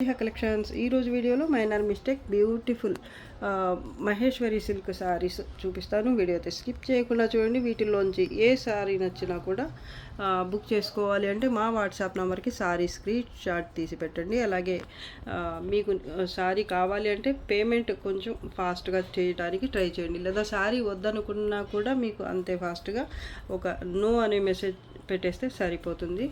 Collections ఈ రోజు వీడియోలో minor mistake beautiful Maheshwari silk saris చూపిస్తాను. వీడియో అయితే స్కిప్ చేయకుండా చూడండి. వీటిల్లోంచి ఏ సారీ నచ్చినా కూడా బుక్ చేసుకోవాలి అంటే మా వాట్సాప్ నెంబర్కి సారీ స్క్రీన్ షాట్ తీసి పెట్టండి. అలాగే మీకు సారీ కావాలి అంటే పేమెంట్ కొంచెం ఫాస్ట్గా చేయడానికి ట్రై చేయండి. లేదా సారీ వద్దనుకున్నా కూడా మీకు అంతే ఫాస్ట్గా ఒక నో అనే మెసేజ్ పెట్టేస్తే సరిపోతుంది.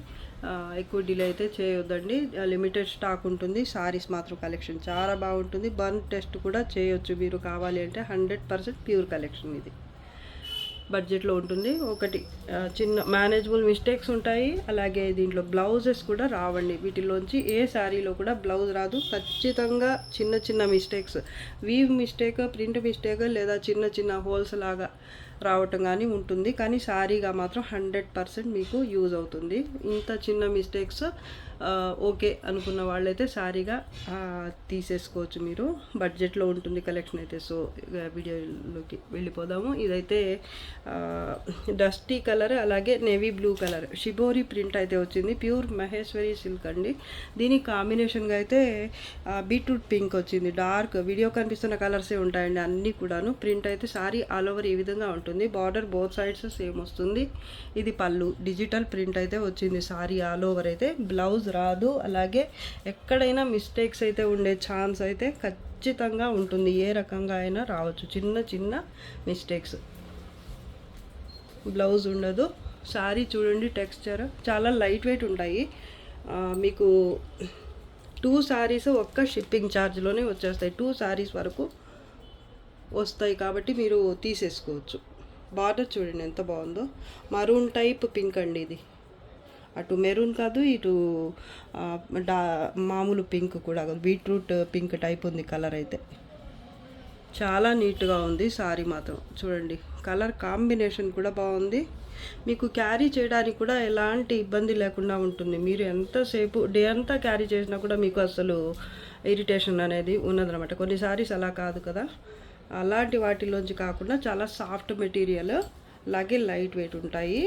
ఎక్కువ డిలే అయితే చేయొద్దండి. లిమిటెడ్ స్టాక్ ఉంటుంది. సారీస్ మాత్రం కలెక్షన్ చాలా బాగుంటుంది. బర్న్ టెస్ట్ కూడా చేయొచ్చు మీరు కావాలి అంటే. 100% ప్యూర్ కలెక్షన్ ఇది. బడ్జెట్లో ఉంటుంది. ఒకటి చిన్న మేనేజబుల్ మిస్టేక్స్ ఉంటాయి. అలాగే దీంట్లో బ్లౌజెస్ కూడా రావండి. వీటిలోంచి ఏ శారీలో కూడా బ్లౌజ్ రాదు. ఖచ్చితంగా చిన్న చిన్న mistakes, weave mistake, print mistake లేదా చిన్న చిన్న హోల్స్ లాగా రావటం కానీ ఉంటుంది. కానీ శారీగా మాత్రం 100% మీకు యూజ్ అవుతుంది. ఇంత చిన్న మిస్టేక్స్ ఓకే అనుకున్న వాళ్ళైతే శారీగా తీసేసుకోవచ్చు మీరు. బడ్జెట్లో ఉంటుంది కలెక్షన్ అయితే. సో వీడియోలోకి వెళ్ళిపోదాము. ఇదైతే డస్టీ కలర్ అలాగే navy blue colour shibori print అయితే వచ్చింది. ప్యూర్ మహేశ్వరి సిల్క్ అండి. దీని కాంబినేషన్గా అయితే బీట్రూట్ పింక్ వచ్చింది. డార్క్ వీడియో కనిపిస్తున్న కలర్సే ఉంటాయండి అన్నీ కూడాను. ప్రింట్ అయితే సారీ ఆల్ ఓవర్ ఈ విధంగా ఉంటుంది. బార్డర్ బోత్ సైడ్స్ సేమ్ వస్తుంది. ఇది పళ్ళు డిజిటల్ ప్రింట్ అయితే వచ్చింది. సారీ ఆల్ ఓవర్ అయితే. బ్లౌజ్ రాదు. అలాగే ఎక్కడైనా మిస్టేక్స్ అయితే ఉండే ఛాన్స్ అయితే ఖచ్చితంగా ఉంటుంది. ఏ రకంగా అయినా రావచ్చు చిన్న చిన్న మిస్టేక్స్. బ్లౌజ్ ఉండదు. సారీ చూడండి, టెక్స్చర్ చాలా లైట్ వెయిట్ ఉంటాయి. మీకు 2 సారీస్ ఒక్క షిప్పింగ్ ఛార్జ్లోనే వచ్చేస్తాయి. 2 సారీస్ వరకు వస్తాయి కాబట్టి మీరు తీసేసుకోవచ్చు. బార్డర్ చూడండి ఎంత బాగుందో. మరూన్ టైప్ పింక్ అండి ఇది. అటు మెరూన్ కాదు, ఇటు మామూలు పింక్ కూడా కాదు. బీట్రూట్ పింక్ టైప్ ఉంది కలర్ అయితే. చాలా నీట్గా ఉంది సారీ మాత్రం. చూడండి కలర్ కాంబినేషన్ కూడా బాగుంది. మీకు క్యారీ చేయడానికి కూడా ఎలాంటి ఇబ్బంది లేకుండా ఉంటుంది. మీరు ఎంతసేపు డే అంతా క్యారీ చేసినా కూడా మీకు అసలు ఇరిటేషన్ అనేది ఉన్నదనమాట. కొన్ని సారీస్ అలా కాదు కదా. అలాంటి వాటిలోంచి కాకుండా చాలా సాఫ్ట్ మెటీరియల్, అలాగే లైట్ వెయిట్ ఉంటాయి.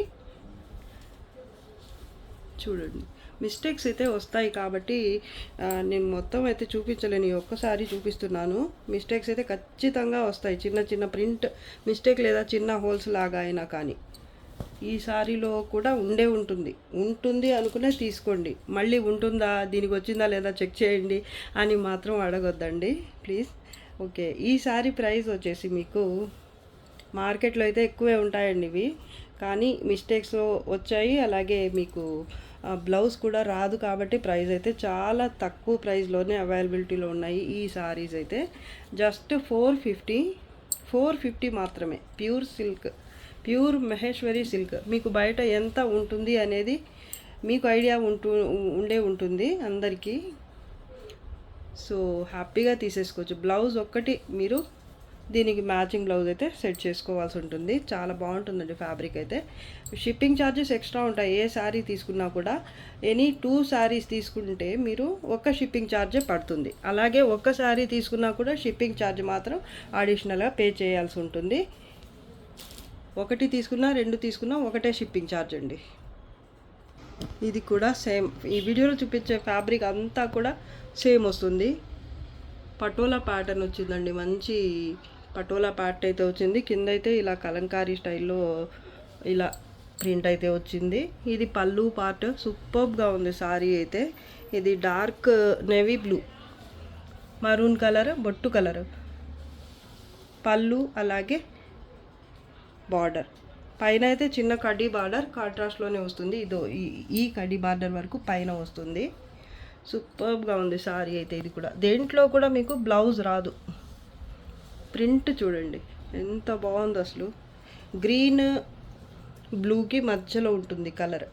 చూడండి మిస్టేక్స్ అయితే వస్తాయి కాబట్టి నేను మొత్తం అయితే చూపించలేను. ఒక్కసారి చూపిస్తున్నాను. మిస్టేక్స్ అయితే ఖచ్చితంగా వస్తాయి. చిన్న చిన్న ప్రింట్ మిస్టేక్ లేదా చిన్న హోల్స్ లాగా అయినా కానీ ఈ సారీలో కూడా ఉంటుంది అనుకునే తీసుకోండి. మళ్ళీ ఉంటుందా, దీనికి వచ్చిందా లేదా చెక్ చేయండి అని మాత్రం అడగొద్దండి ప్లీజ్. ఓకే, ఈ సారీ ప్రైస్ వచ్చేసి మీకు మార్కెట్లో అయితే ఎక్కువే ఉంటాయండి ఇవి, కానీ మిస్టేక్స్ వచ్చాయి. అలాగే మీకు బ్లౌజ్ కూడా రాదు కాబట్టి ప్రైస్ అయితే చాలా తక్కువ ప్రైస్లోనే అవైలబిలిటీలో ఉన్నాయి. ఈ సారీస్ అయితే జస్ట్ 450 మాత్రమే. Pure silk, pure Maheshwari silk. మీకు బయట ఎంత ఉంటుంది అనేది మీకు ఐడియా ఉంటుంది అందరికీ. సో హ్యాపీగా తీసేసుకోవచ్చు. బ్లౌజ్ ఒక్కటి మీరు దీనికి మ్యాచింగ్ బ్లౌజ్ అయితే సెట్ చేసుకోవాల్సి ఉంటుంది. చాలా బాగుంటుందండి ఫ్యాబ్రిక్ అయితే. షిప్పింగ్ ఛార్జెస్ ఎక్స్ట్రా ఉంటాయి. ఏ శారీ తీసుకున్నా కూడా ఎనీ 2 శారీస్ తీసుకుంటే మీరు ఒక్క షిప్పింగ్ ఛార్జే పడుతుంది. అలాగే ఒక్క శారీ తీసుకున్నా కూడా షిప్పింగ్ ఛార్జ్ మాత్రం అడిషనల్గా పే చేయాల్సి ఉంటుంది. 1 తీసుకున్నా 2 తీసుకున్నా ఒకటే షిప్పింగ్ ఛార్జ్ అండి. ఇది కూడా సేమ్. ఈ వీడియోలో చూపించే ఫ్యాబ్రిక్ అంతా కూడా సేమ్ వస్తుంది. పటోలా ప్యాటర్న్ వచ్చిందండి. మంచి పటోలా ప్యాట్ అయితే వచ్చింది. కింద అయితే ఇలా కలంకారీ స్టైల్లో ఇలా ప్రింట్ అయితే వచ్చింది. ఇది పళ్ళు పార్ట్. సూపర్గా ఉంది సారీ అయితే. ఇది dark navy blue, maroon colour, బొట్టు కలర్ పళ్ళు, అలాగే బార్డర్ పైన అయితే చిన్న కడ్డీ బార్డర్ కాంట్రాస్ట్లోనే వస్తుంది. ఇదో ఈ కడ్డీ బార్డర్ వరకు పైన వస్తుంది. సూపర్గా ఉంది సారీ అయితే. ఇది కూడా దేంట్లో కూడా మీకు బ్లౌజ్ రాదు. ప్రింట్ చూడండి ఎంత బాగుంది అసలు. గ్రీన్ బ్లూకి మధ్యలో ఉంటుంది కలర్.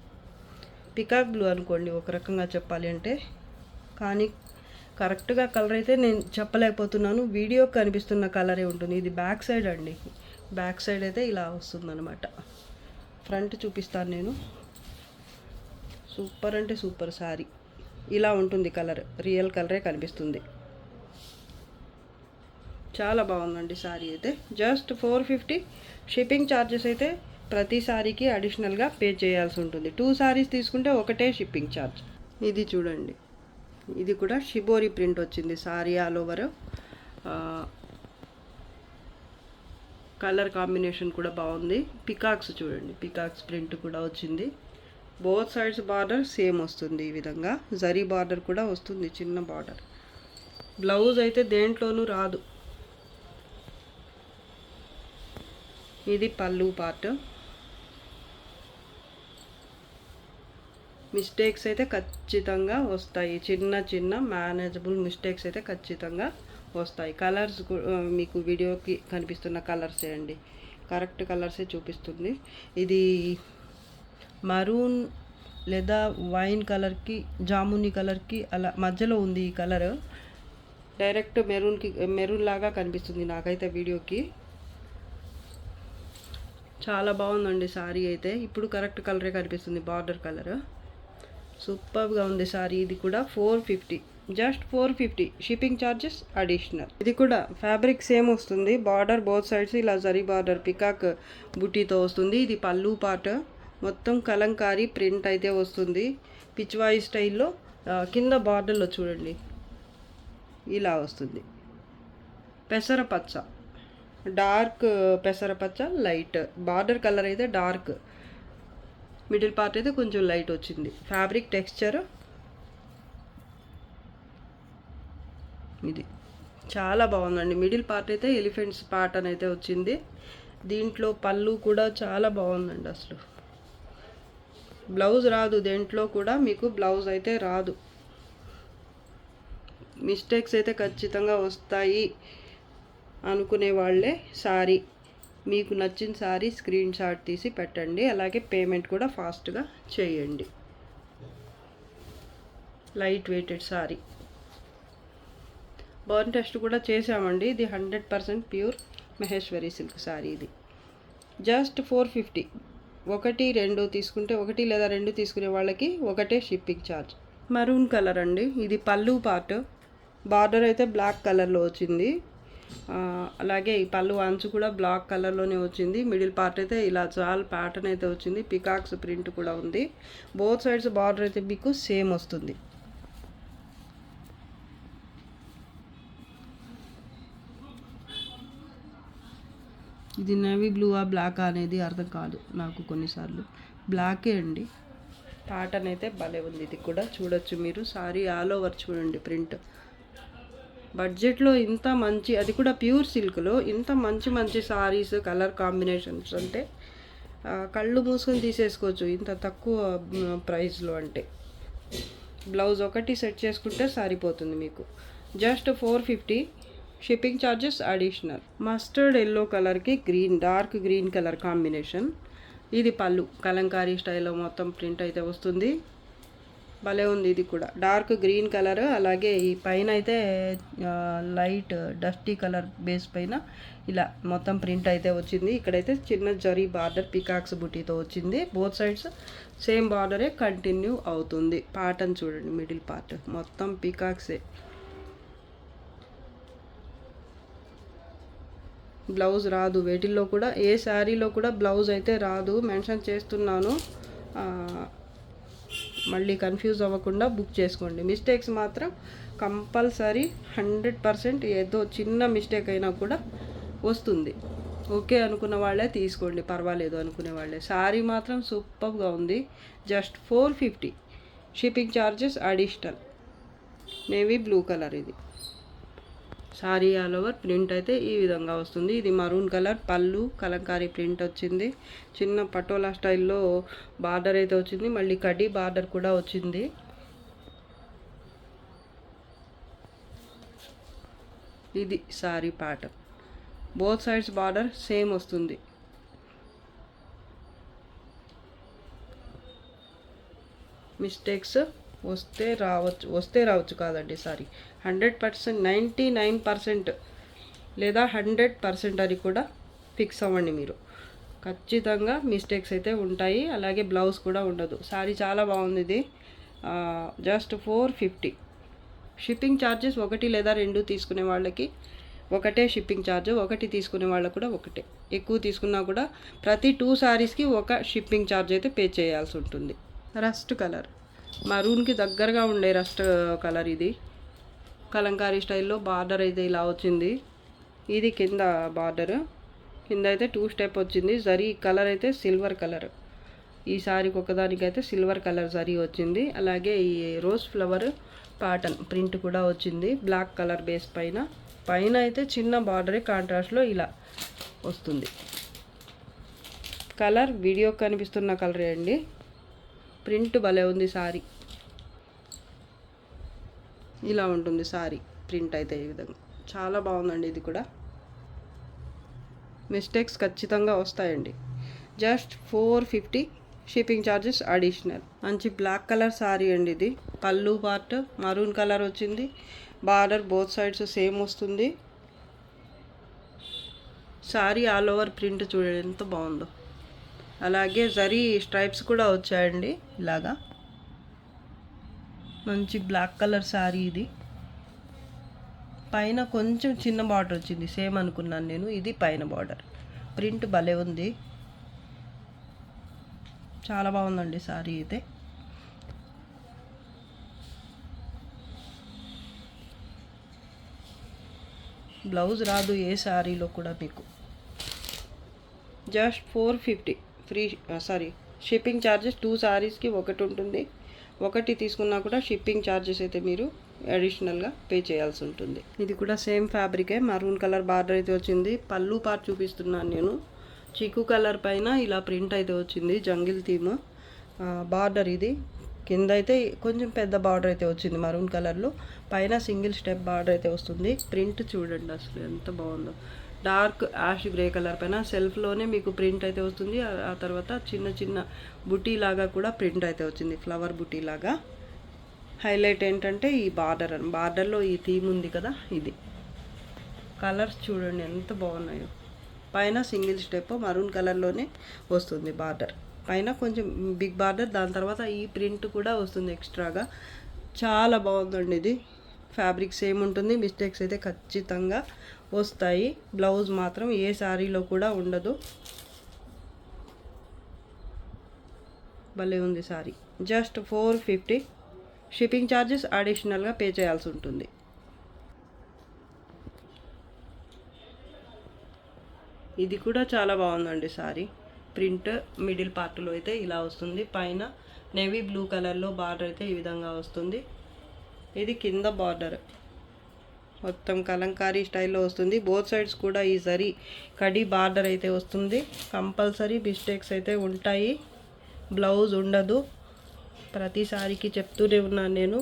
పికాక్ బ్లూ అనుకోండి ఒక రకంగా చెప్పాలి అంటే, కానీ కరెక్ట్గా కలర్ అయితే నేను చెప్పలేకపోతున్నాను. వీడియో కనిపిస్తున్న కలరే ఉంటుంది. ఇది బ్యాక్ సైడ్ అండి. బ్యాక్ సైడ్ అయితే ఇలా వస్తుందన్నమాట. ఫ్రంట్ చూపిస్తాను నేను. సూపర్ అంటే సూపర్ సారీ. ఇలా ఉంటుంది కలర్. రియల్ కలరే కనిపిస్తుంది. చాలా బాగుందండి సారీ అయితే. జస్ట్ 450. షిప్పింగ్ ఛార్జెస్ అయితే ప్రతి సారీకి అడిషనల్గా పే చేయాల్సి ఉంటుంది. 2 సారీస్ తీసుకుంటే ఒకటే షిప్పింగ్ ఛార్జ్. ఇది చూడండి ఇది కూడా షిబోరి ప్రింట్ వచ్చింది sorry all over. Colour combination కూడా బాగుంది. పికాక్స్ చూడండి, పికాక్స్ ప్రింట్ కూడా వచ్చింది. బోత్ సైడ్స్ బార్డర్ సేమ్ వస్తుంది. ఈ విధంగా జరీ బార్డర్ కూడా వస్తుంది, చిన్న బార్డర్. బ్లౌజ్ అయితే దేంట్లోనూ రాదు. ఇది పళ్ళు పార్ట్. మిస్టేక్స్ అయితే ఖచ్చితంగా వస్తాయి, చిన్న చిన్న మేనేజబుల్ మిస్టేక్స్ అయితే ఖచ్చితంగా వస్తాయి. కలర్స్ మీకు వీడియోకి కనిపిస్తున్న కలర్సే అండి, కరెక్ట్ కలర్సే చూపిస్తుంది. ఇది మరూన్ లేదా వైన్ కలర్కి, జాముని కలర్కి అలా మధ్యలో ఉంది ఈ కలర్. డైరెక్ట్ మెరూన్ లాగా కనిపిస్తుంది నాకైతే వీడియోకి. చాలా బాగుందండి సారీ అయితే. ఇప్పుడు కరెక్ట్ కలరే కనిపిస్తుంది, బార్డర్ కలర్. సూపర్గా ఉంది సారీ. ఇది కూడా 450, జస్ట్ 450. Shipping charges additional. ఇది కూడా ఫ్యాబ్రిక్ సేమ్ వస్తుంది. బార్డర్ బోత్ సైడ్స్ ఇలా జరీ బార్డర్ పికాక్ బుట్టీతో వస్తుంది. ఇది పళ్ళు పార్ట్. మొత్తం కలంకారీ ప్రింట్ అయితే వస్తుంది, పిచ్వాయి స్టైల్లో. కింద బార్డర్లో చూడండి ఇలా వస్తుంది. పెసరపచ్చ, డార్క్ పెసరపచ్చ, లైట్ బార్డర్ కలర్ అయితే డార్క్, మిడిల్ పార్ట్ అయితే కొంచెం లైట్ వచ్చింది. ఫ్యాబ్రిక్ టెక్స్చర్ ఇది చాలా బాగుందండి. మిడిల్ పార్ట్ అయితే ఎలిఫెంట్స్ ప్యాటర్న్ అయితే వచ్చింది. దీంట్లో పళ్ళు కూడా చాలా బాగుందండి. అసలు బ్లౌజ్ రాదు, దేంట్లో కూడా మీకు బ్లౌజ్ అయితే రాదు. మిస్టేక్స్ అయితే ఖచ్చితంగా వస్తాయి అనుకునే వాళ్ళే సారీ, మీకు నచ్చిన సారీ స్క్రీన్ షాట్ తీసి పెట్టండి. అలాగే పేమెంట్ కూడా ఫాస్ట్గా చేయండి. Light weighted sari. Burn test కూడా చేసామండి. ఇది 100% ప్యూర్ మహేశ్వరి సిల్క్ సారీ. ఇది జస్ట్ 450. 1, 2 తీసుకుంటే, 1 లేదా 2 తీసుకునే వాళ్ళకి ఒకటే షిప్పింగ్ ఛార్జ్. మరూన్ కలర్ అండి. ఇది పళ్ళు పార్ట్. బార్డర్ అయితే బ్లాక్ కలర్లో వచ్చింది. అలాగే ఈ పళ్ళు అంచు కూడా బ్లాక్ కలర్లోనే వచ్చింది. మిడిల్ పార్ట్ అయితే ఇలా చాలా ప్యాటర్న్ అయితే వచ్చింది. పికాక్స్ ప్రింట్ కూడా ఉంది. బోత్ సైడ్స్ బార్డర్ అయితే మీకు సేమ్ వస్తుంది. ఇది నేవీ బ్లూ ఆ బ్లాక్ అనేది అర్థం కాదు నాకు కొన్నిసార్లు. బ్లాకే అండి. ప్యాటర్న్ అయితే భలే ఉంది. ఇది కూడా చూడొచ్చు మీరు. సారీ ఆల్ ఓవర్ చూడండి ప్రింట్. బడ్జెట్లో ఇంత మంచి, అది కూడా ప్యూర్ సిల్క్లో ఇంత మంచి మంచి సారీస్, కలర్ కాంబినేషన్స్ అంటే కళ్ళు మూసుకొని తీసేసుకోవచ్చు ఇంత తక్కువ ప్రైస్లో. అంటే బ్లౌజ్ ఒకటి సెట్ చేసుకుంటే సరిపోతుంది మీకు. Just 450. Shipping charges additional. Mustard yellow కలర్కి green, dark green colour combination. ఇది పళ్ళు కలంకారీ స్టైల్లో మొత్తం ప్రింట్ అయితే వస్తుంది. భలే ఉంది. ఇది కూడా డార్క్ గ్రీన్ కలర్. అలాగే ఈ పైన అయితే లైట్ డస్టీ కలర్ బేస్ పైన ఇలా మొత్తం ప్రింట్ అయితే వచ్చింది. ఇక్కడైతే చిన్న జరీ బార్డర్ పికాక్స్ బుటీతో వచ్చింది. బోత్ సైడ్స్ సేమ్ బార్డరే కంటిన్యూ అవుతుంది. ప్యాటర్న్ చూడండి, మిడిల్ పార్ట్ మొత్తం పికాక్సే. బ్లౌజ్ రాదు వీటిల్లో కూడా, ఏ శారీలో కూడా బ్లౌజ్ అయితే రాదు. మెన్షన్ చేస్తున్నాను, మళ్ళీ కన్ఫ్యూజ్ అవ్వకుండా బుక్ చేసుకోండి. మిస్టేక్స్ మాత్రం కంపల్సరీ 100%. ఏదో చిన్న మిస్టేక్ అయినా కూడా వస్తుంది. ఓకే అనుకున్న వాళ్ళే తీసుకోండి, పర్వాలేదు అనుకునే వాళ్ళే. శారీ మాత్రం సూపర్గా ఉంది. Just 450. Shipping charges additional. Navy blue colour. ఇది సారీ ఆల్ ఓవర్ ప్రింట్ అయితే ఈ విధంగా వస్తుంది. ఇది మరూన్ కలర్. పళ్ళు కలంకారీ ప్రింట్ వచ్చింది. చిన్న పటోలా స్టైల్లో బార్డర్ అయితే వచ్చింది. మళ్ళీ కడ్డీ బార్డర్ కూడా వచ్చింది. ఇది sorry pattern. Both sides border same వస్తుంది. మిస్టేక్స్ వస్తే రావచ్చు కాదండి. సారీ 100%, 99% లేదా 100% అని కూడా ఫిక్స్ అవ్వండి మీరు. ఖచ్చితంగా మిస్టేక్స్ అయితే ఉంటాయి. అలాగే బ్లౌజ్ కూడా ఉండదు. సారీ చాలా బాగుంది. ఇది జస్ట్ 450. షిప్పింగ్ ఛార్జెస్ 1 లేదా 2 తీసుకునే వాళ్ళకి ఒకటే షిప్పింగ్ ఛార్జ్. 1 తీసుకునే వాళ్ళకి కూడా ఒకటే. ఎక్కువ తీసుకున్నా కూడా ప్రతి 2 సారీస్కి ఒక షిప్పింగ్ ఛార్జ్ అయితే పే చేయాల్సి ఉంటుంది. Rust colour. మరూన్కి దగ్గరగా ఉండే రస్ట్ కలర్ ఇది. కలంకారీ స్టైల్లో బార్డర్ అయితే ఇలా వచ్చింది. ఇది కింద బార్డర్, కింద అయితే 2 స్టెప్ వచ్చింది. జరీ కలర్ అయితే సిల్వర్ కలర్. ఈ సారీకి ఒకదానికైతే సిల్వర్ కలర్ జరీ వచ్చింది. అలాగే ఈ రోజ్ ఫ్లవర్ ప్యాటర్న్ ప్రింట్ కూడా వచ్చింది బ్లాక్ కలర్ బేస్ పైన. పైన అయితే చిన్న బార్డరే కాంట్రాస్ట్లో ఇలా వస్తుంది. కలర్ వీడియో కనిపిస్తున్న కలరే అండి. ప్రింట్ భలే ఉంది సారీ. ఇలా ఉంటుంది సారీ ప్రింట్ అయితే ఈ విధంగా. చాలా బాగుందండి. ఇది కూడా మిస్టేక్స్ ఖచ్చితంగా వస్తాయండి. Just 450 shipping charges additional. మంచి బ్లాక్ కలర్ సారీ అండి ఇది. పళ్ళు పార్ట్ మరూన్ కలర్ వచ్చింది. బార్డర్ బోత్ సైడ్స్ సేమ్ వస్తుంది. సారీ ఆల్ ఓవర్ ప్రింట్ చూడండి ఎంత బాగుందో. అలాగే జరీ స్ట్రైప్స్ కూడా వచ్చాయండి ఇలాగా. మంచి బ్లాక్ కలర్ సారీ ఇది. పైన కొంచెం చిన్న బార్డర్ వచ్చింది, సేమ్ అనుకున్నాను నేను. ఇది పైన బార్డర్. ప్రింట్ భలే ఉంది, చాలా బాగుందండి సారీ అయితే. బ్లౌజ్ రాదు ఏ సారీలో కూడా మీకు. Just 450 free shipping charges. 2 సారీస్కి ఒకటి ఉంటుంది. ఒకటి తీసుకున్నా కూడా షిప్పింగ్ ఛార్జెస్ అయితే మీరు అడిషనల్గా పే చేయాల్సి ఉంటుంది. ఇది కూడా సేమ్ ఫ్యాబ్రికే, మరూన్ కలర్ బార్డర్ అయితే వచ్చింది. పళ్ళు పార్ట్ చూపిస్తున్నాను నేను. చీకు కలర్ పైన ఇలా ప్రింట్ అయితే వచ్చింది, జంగిల్ థీమ్ బార్డర్. ఇది కింద అయితే కొంచెం పెద్ద బార్డర్ అయితే వచ్చింది మరూన్ కలర్లో. పైన సింగిల్ స్టెప్ బార్డర్ అయితే వస్తుంది. ప్రింట్ చూడండి అసలు ఎంత బాగుందో. డార్క్ యాష్ గ్రే కలర్ పైన సెల్ఫ్లోనే మీకు ప్రింట్ అయితే వస్తుంది. ఆ తర్వాత చిన్న చిన్న బుటీ లాగా కూడా ప్రింట్ అయితే వచ్చింది, ఫ్లవర్ బుటీ లాగా. హైలైట్ ఏంటంటే ఈ బార్డర్లో ఈ థీమ్ ఉంది కదా, ఇది. కలర్స్ చూడండి ఎంత బాగున్నాయో. పైన సింగిల్ స్టెప్ మరూన్ కలర్లోనే వస్తుంది బార్డర్. పైన కొంచెం బిగ్ బార్డర్, దాని తర్వాత ఈ ప్రింట్ కూడా వస్తుంది ఎక్స్ట్రాగా. చాలా బాగుందండి ఇది. ఫ్యాబ్రిక్ సేమ్ ఉంటుంది, మిస్టేక్స్ అయితే ఖచ్చితంగా వస్తాయి. బ్లౌజ్ మాత్రం ఏ శారీలో కూడా ఉండదు. భలే ఉంది సారీ. జస్ట్ 450 షిప్పింగ్ ఛార్జెస్ అడిషనల్గా పే చేయాల్సి ఉంటుంది. ఇది కూడా చాలా బాగుందండి సారీ. ప్రింట్ మిడిల్ పార్ట్లో అయితే ఇలా వస్తుంది. పైన నేవీ బ్లూ కలర్లో బార్డర్ అయితే ఈ విధంగా వస్తుంది. ఇది కింద బార్డర్ మొత్తం కలంకారీ స్టైల్లో వస్తుంది. బోత్ సైడ్స్ కూడా ఈ జరీ కడి బార్డర్ అయితే వస్తుంది. కంపల్సరీ మిస్టేక్స్ అయితే ఉంటాయి, బ్లౌజ్ ఉండదు. ప్రతి సారీకి చెప్తూనే ఉన్నాను నేను.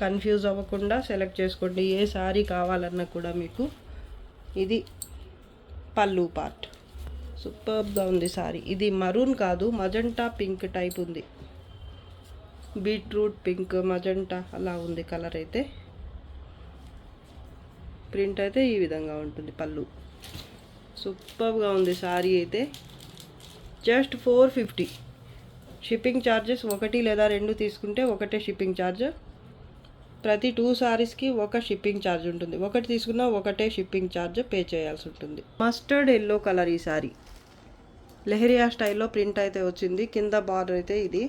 కన్ఫ్యూజ్ అవ్వకుండా సెలెక్ట్ చేసుకోండి ఏ సారీ కావాలన్నా కూడా మీకు. ఇది పళ్ళు పార్ట్. సూపర్గా ఉంది సారీ. ఇది మరూన్ కాదు, మజంటా పింక్ టైప్ ఉంది. బీట్రూట్ పింక్, మజంటా అలా ఉంది కలర్ అయితే. ప్రింట్ అయితే ఈ విధంగా ఉంటుంది పళ్ళు. సూపర్గా ఉంది సారీ అయితే. Just 450 shipping charges. 1 లేదా 2 తీసుకుంటే ఒకటే షిప్పింగ్ ఛార్జ్. ప్రతి 2 సారీస్కి ఒక షిప్పింగ్ ఛార్జ్ ఉంటుంది. ఒకటి తీసుకున్నా ఒకటే షిప్పింగ్ ఛార్జ్ పే చేయాల్సి ఉంటుంది. మస్టర్డ్ ఎల్లో కలర్ ఈ సారీ. లెహరియా స్టైల్లో ప్రింట్ అయితే వచ్చింది. కింద బార్డర్ అయితే ఇది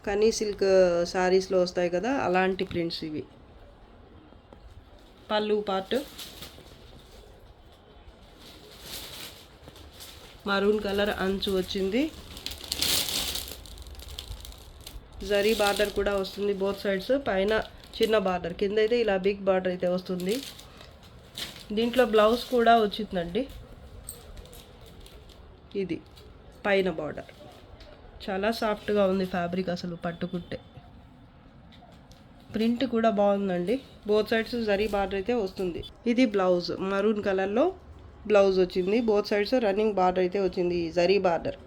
కనీ సిల్క్ సారీస్లో వస్తాయి కదా, అలాంటి ప్రింట్స్ ఇవి. పళ్ళు పార్ట్ మరూన్ కలర్ అంచు వచ్చింది. జరీ బార్డర్ కూడా వస్తుంది బోత్ సైడ్స్. పైన చిన్న బార్డర్, కింద అయితే ఇలా బిగ్ బార్డర్ అయితే వస్తుంది. దీంట్లో బ్లౌజ్ కూడా వచ్చిందండి. ఇది పైన బార్డర్. చాలా సాఫ్ట్గా ఉంది ఫ్యాబ్రిక్ అసలు పట్టుకుంటే. ప్రింట్ కూడా బాగుందండి. బోత్ సైడ్స్ జరీ బార్డర్ అయితే వస్తుంది. ఇది బ్లౌజ్ మరూన్ కలర్లో బ్లౌజ్ వచ్చింది. బోత్ సైడ్స్ రన్నింగ్ బార్డర్ అయితే వచ్చింది, జరీ బార్డర్.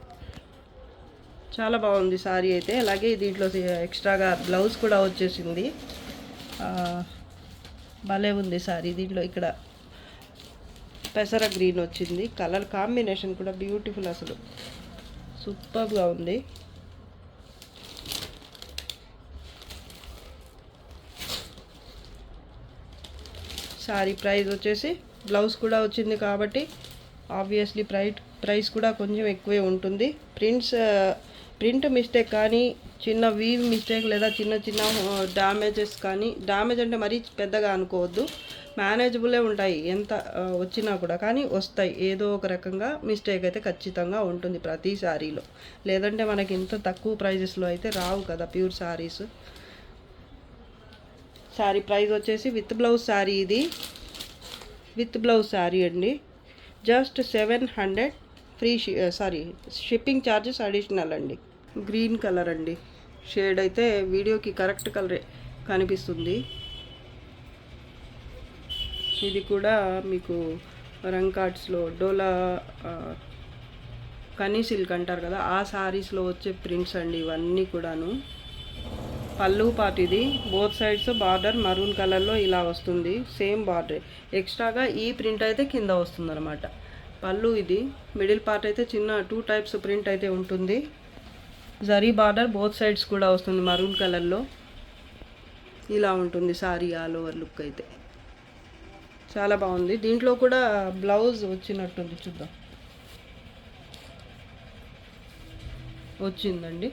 చాలా బాగుంది సారీ అయితే. అలాగే దీంట్లో ఎక్స్ట్రాగా బ్లౌజ్ కూడా వచ్చేసింది. భలే ఉంది సారీ. దీంట్లో ఇక్కడ పెసర గ్రీన్ వచ్చింది. కలర్ కాంబినేషన్ కూడా బ్యూటిఫుల్ అసలు, సూపర్గా ఉంది. సారీ ప్రైస్ వచ్చేసి, బ్లౌజ్ కూడా వచ్చింది కాబట్టి ఆబ్వియస్లీ ప్రైస్ కూడా కొంచెం ఎక్కువే ఉంటుంది. ప్రింట్స్ ప్రింట్ మిస్టేక్ కానీ చిన్న వీవ్ మిస్టేక్ లేదా చిన్న చిన్న డ్యామేజెస్ కానీ, డ్యామేజ్ అంటే మరీ పెద్దగా అనుకోవద్దు, మేనేజబులే ఉంటాయి ఎంత వచ్చినా కూడా, కానీ వస్తాయి ఏదో ఒక రకంగా మిస్టేక్ అయితే ఖచ్చితంగా ఉంటుంది ప్రతి శారీలో. లేదంటే మనకి ఇంత తక్కువ ప్రైజెస్లో అయితే రావు కదా ప్యూర్ శారీస్. శారీ ప్రైస్ వచ్చేసి విత్ బ్లౌజ్ శారీ, ఇది విత్ బ్లౌజ్ శారీ అండి. Just 700 free shipping charges additional అండి. గ్రీన్ కలర్ అండి, షేడ్ అయితే వీడియోకి కరెక్ట్ కలరే కనిపిస్తుంది. ఇది కూడా మీకు రంకాట్స్లో డోలా కనీ సిల్క్ అంటారు కదా, ఆ శారీస్లో వచ్చే ప్రింట్స్ అండి ఇవన్నీ కూడాను. పళ్ళు పార్ట్ ఇది, బోత్ సైడ్స్ బార్డర్ మరూన్ కలర్లో ఇలా వస్తుంది, సేమ్ బార్డర్. ఎక్స్ట్రాగా ఈ ప్రింట్ అయితే కింద వస్తుంది అనమాట. పళ్ళు ఇది, మిడిల్ పార్ట్ అయితే చిన్న 2 టైప్స్ ప్రింట్ అయితే ఉంటుంది. జరీ బార్డర్ బోత్ సైడ్స్ కూడా వస్తుంది మరూన్ కలర్లో. ఇలా ఉంటుంది సారీ ఆల్ ఓవర్ లుక్ అయితే చాలా బాగుంది. దీంట్లో కూడా బ్లౌజ్ వచ్చినట్టుంది, చూద్దాం. వచ్చిందండి,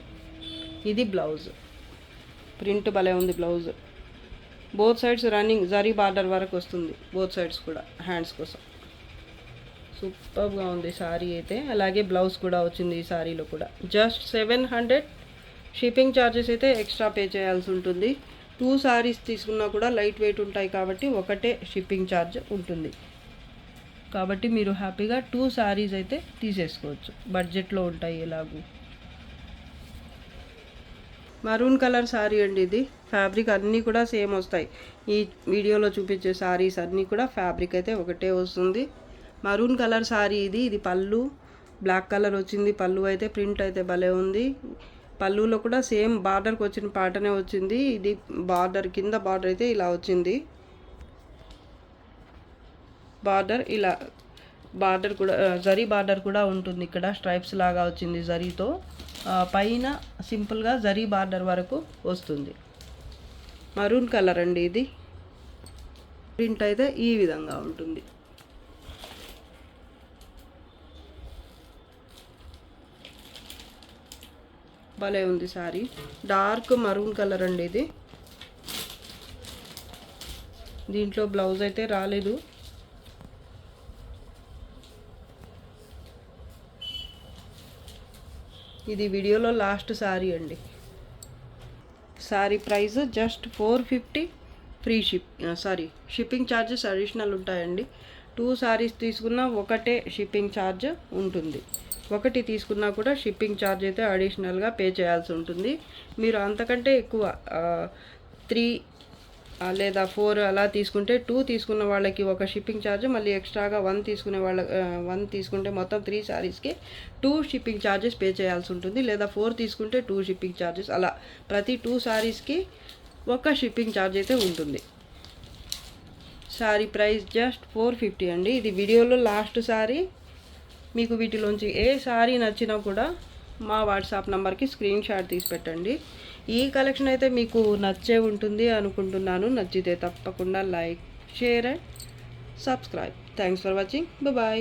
ఇది బ్లౌజ్. ప్రింట్ భలే ఉంది blouse. Both sides running zari border వరకు వస్తుంది, బోత్ సైడ్స్ కూడా హ్యాండ్స్ కోసం. సూపర్గా ఉంది శారీ అయితే. అలాగే బ్లౌజ్ కూడా వచ్చింది ఈ శారీలో కూడా. జస్ట్ 700. షిప్పింగ్ ఛార్జెస్ అయితే ఎక్స్ట్రా పే చేయాల్సి ఉంటుంది. 2 శారీస్ తీసుకున్నా కూడా లైట్ వెయిట్ ఉంటాయి కాబట్టి ఒకటే షిప్పింగ్ ఛార్జ్ ఉంటుంది. కాబట్టి మీరు హ్యాపీగా 2 శారీస్ అయితే తీసేసుకోవచ్చు, బడ్జెట్లో ఉంటాయి ఎలాగూ. మరూన్ కలర్ శారీ అండి ఇది. ఫ్యాబ్రిక్ అన్నీ కూడా సేమ్ వస్తాయి. ఈ వీడియోలో చూపించే శారీస్ అన్నీ కూడా ఫ్యాబ్రిక్ అయితే ఒకటే వస్తుంది. మరూన్ కలర్ శారీ ఇది. ఇది పళ్ళు బ్లాక్ కలర్ వచ్చింది. పళ్ళు అయితే ప్రింట్ అయితే భలే ఉంది. పళ్ళులో కూడా సేమ్ బార్డర్కి వచ్చిన పాటనే వచ్చింది. ఇది బార్డర్ కింద బార్డర్ అయితే ఇలా వచ్చింది. బార్డర్ ఇలా, బార్డర్ కూడా జరీ బార్డర్ కూడా ఉంటుంది ఇక్కడ, స్ట్రైప్స్ లాగా వచ్చింది జరీతో. పైన సింపుల్గా జరీ బార్డర్ వరకు వస్తుంది. మరూన్ కలర్ అండి ఇది. ప్రింట్ అయితే ఈ విధంగా ఉంటుంది. భలే ఉంది సారీ. డార్క్ మరూన్ కలర్ అండి ఇది. దీంట్లో బ్లౌజ్ అయితే రాలేదు. ఇది వీడియోలో లాస్ట్ శారీ అండి. Sari price just 450. Free shipping charges additional ఉంటాయండి. 2 శారీస్ తీసుకున్నా ఒకటే షిప్పింగ్ ఛార్జ్ ఉంటుంది. ఒకటి తీసుకున్నా కూడా షిప్పింగ్ ఛార్జ్ అయితే అడిషనల్గా పే చేయాల్సి ఉంటుంది. మీరు అంతకంటే ఎక్కువ 3 లేదా 4 అలా తీసుకుంటే 2 తీసుకున్న వాళ్ళకి ఒక షిప్పింగ్ ఛార్జ్, మళ్ళీ ఎక్స్ట్రాగా 1 తీసుకుంటే మొత్తం 3 శారీస్కి 2 షిప్పింగ్ ఛార్జెస్ పే చేయాల్సి ఉంటుంది. లేదా 4 తీసుకుంటే 2 షిప్పింగ్ ఛార్జెస్, అలా ప్రతి 2 శారీస్కి ఒక షిప్పింగ్ ఛార్జ్ అయితే ఉంటుంది. శారీ ప్రైస్ జస్ట్ 450 అండి. ఇది వీడియోలో లాస్ట్ శారీ. మీకు వీటిలోంచి ఏ శారీ నచ్చినా కూడా మా వాట్సాప్ నెంబర్కి స్క్రీన్ షాట్ తీసి పెట్టండి. ఈ కలెక్షన్ అయితే మీకు నచ్చే ఉంటుంది అనుకుంటున్నాను. నచ్చితే తప్పకుండా like, share and subscribe. Thanks for watching. Bye.